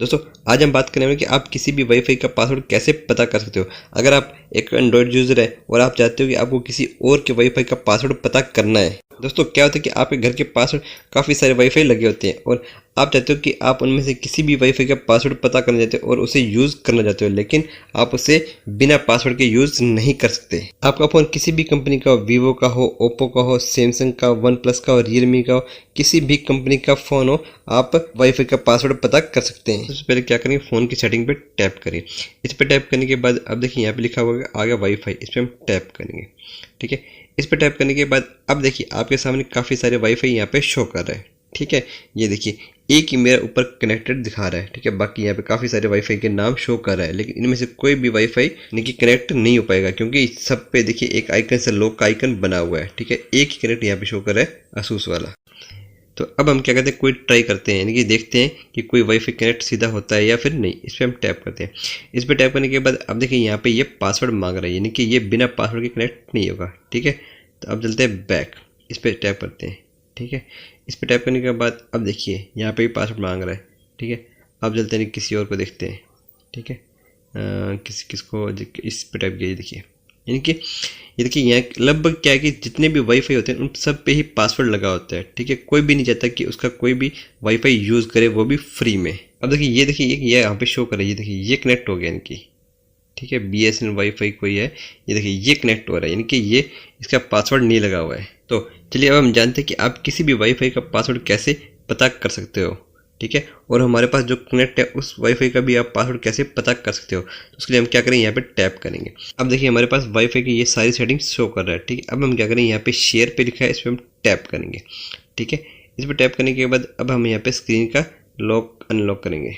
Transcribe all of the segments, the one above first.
दोस्तों आज हम बात करेंगे कि आप किसी भी वाईफाई का पासवर्ड कैसे पता कर सकते हो। अगर आप एक एंड्रॉयड यूज़र है और आप चाहते हो कि आपको किसी और के वाईफाई का पासवर्ड पता करना है। दोस्तों क्या होता है कि आपके घर के पासवर्ड काफ़ी सारे वाईफाई लगे होते हैं और आप चाहते हो कि आप उनमें से किसी भी वाईफाई का पासवर्ड पता करना चाहते हो और उसे यूज़ करना चाहते हो, लेकिन आप उसे बिना पासवर्ड के यूज़ नहीं कर सकते। आपका फ़ोन किसी भी कंपनी का हो, वीवो का हो, ओप्पो का हो, सैमसंग का, वन प्लस का हो, रियलमी का हो, किसी भी कंपनी का फ़ोन हो, आप वाईफाई का पासवर्ड पता कर सकते हैं। सबसे पहले क्या करेंगे, फ़ोन की सेटिंग पे टैप करिए। इस पर टैप करने के बाद अब देखिए यहाँ पे लिखा हुआ आ गया वाईफाई, इस पर हम टैप करेंगे। ठीक है, इस पर टैप करने के बाद अब देखिए आपके सामने काफ़ी सारे वाईफाई यहाँ पे शो कर रहे हैं। ठीक है, ये देखिए एक ही मेरा ऊपर कनेक्टेड दिखा रहा है। ठीक है, बाकी यहाँ पे काफ़ी सारे वाईफाई के नाम शो कर रहा है, लेकिन इनमें से कोई भी वाईफाई यानी कनेक्ट नहीं हो पाएगा क्योंकि सब पे देखिए एक आइकन से लॉक का आइकन बना हुआ है। ठीक है, एक ही कनेक्ट यहाँ पे शो कर रहा है, असूस वाला। तो अब हम क्या करते हैं, कोई ट्राई करते हैं, यानी कि देखते हैं कि कोई वाईफाई कनेक्ट सीधा होता है या फिर नहीं। इस पर हम टैप करते हैं। इस पर टैप करने के बाद अब देखिए यहाँ पे ये पासवर्ड मांग रहा है, यानी कि ये बिना पासवर्ड के कनेक्ट नहीं होगा। ठीक है, तो अब चलते हैं बैक, इस पर टैप करते हैं। ठीक है, इस पर टैप करने के बाद अब देखिए यहाँ पे भी पासवर्ड मांग रहा है। ठीक है, अब चलते हैं किसी और को देखते हैं। ठीक है, किसको इस पर टैप किया, देखिए यानी कि ये देखिए यहाँ लगभग क्या है कि जितने भी वाईफाई होते हैं उन सब पे ही पासवर्ड लगा होता है। ठीक है, कोई भी नहीं चाहता कि उसका कोई भी वाईफाई यूज़ करे, वो भी फ्री में। अब देखिए ये देखिए ये यहाँ पे शो कर रही है, देखिए ये कनेक्ट हो गया इनकी। ठीक है, BSNL वाईफाई कोई है, ये देखिए ये कनेक्ट हो रहा है, यानी कि ये इसका पासवर्ड नहीं लगा हुआ है। तो चलिए अब हम जानते हैं कि आप किसी भी वाईफाई का पासवर्ड कैसे पता कर सकते हो। ठीक है, और हमारे पास जो कनेक्ट है उस वाईफाई का भी आप पासवर्ड कैसे पता कर सकते हो। तो उसके लिए हम क्या करेंगे, यहाँ पे टैप करेंगे। अब देखिए हमारे पास वाईफाई की ये सारी सेटिंग्स शो कर रहा है। ठीक है, अब हम क्या करेंगे, यहाँ पे शेयर पे लिखा है, इस पर हम टैप करेंगे। ठीक है, इस पर टैप करने के बाद अब हम यहाँ पे स्क्रीन का लॉक अनलॉक करेंगे।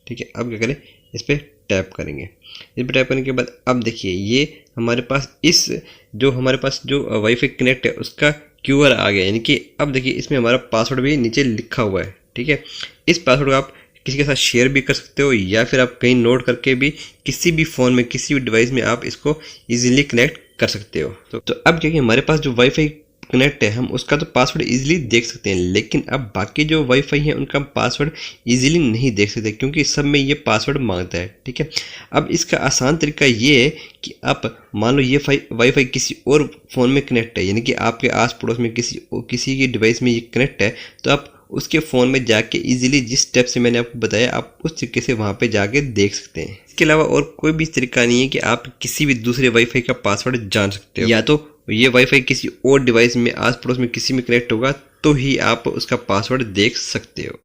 ठीक है, अब क्या करें, इस पर टैप करेंगे। इस पर टैप करने के बाद अब देखिए ये हमारे पास हमारे पास जो वाईफाई कनेक्ट है उसका QR आ गया, यानी कि अब देखिए इसमें हमारा पासवर्ड भी नीचे लिखा हुआ है। ठीक है, इस पासवर्ड को आप किसी के साथ शेयर भी कर सकते हो या फिर आप कहीं नोट करके भी किसी भी फ़ोन में किसी भी डिवाइस में आप इसको इजीली कनेक्ट कर सकते हो। तो अब क्या कि हमारे पास जो वाईफाई कनेक्ट है हम उसका तो पासवर्ड इजीली देख सकते हैं, लेकिन अब बाकी जो वाईफाई है उनका पासवर्ड इजीली नहीं देख सकते क्योंकि सब में ये पासवर्ड मांगता है। ठीक है, अब इसका आसान तरीका ये है कि आप मान लो ये वाईफाई किसी और फ़ोन में कनेक्ट है, यानी कि आपके आस पड़ोस में किसी की डिवाइस में ये कनेक्ट है, तो आप उसके फ़ोन में जाके इजीली जिस स्टेप से मैंने आपको बताया आप उस तरीके से वहाँ पे जाके देख सकते हैं। इसके अलावा और कोई भी तरीका नहीं है कि आप किसी भी दूसरे वाईफाई का पासवर्ड जान सकते हो। या तो ये वाईफाई किसी और डिवाइस में आस पड़ोस में किसी में कनेक्ट होगा तो ही आप उसका पासवर्ड देख सकते हो।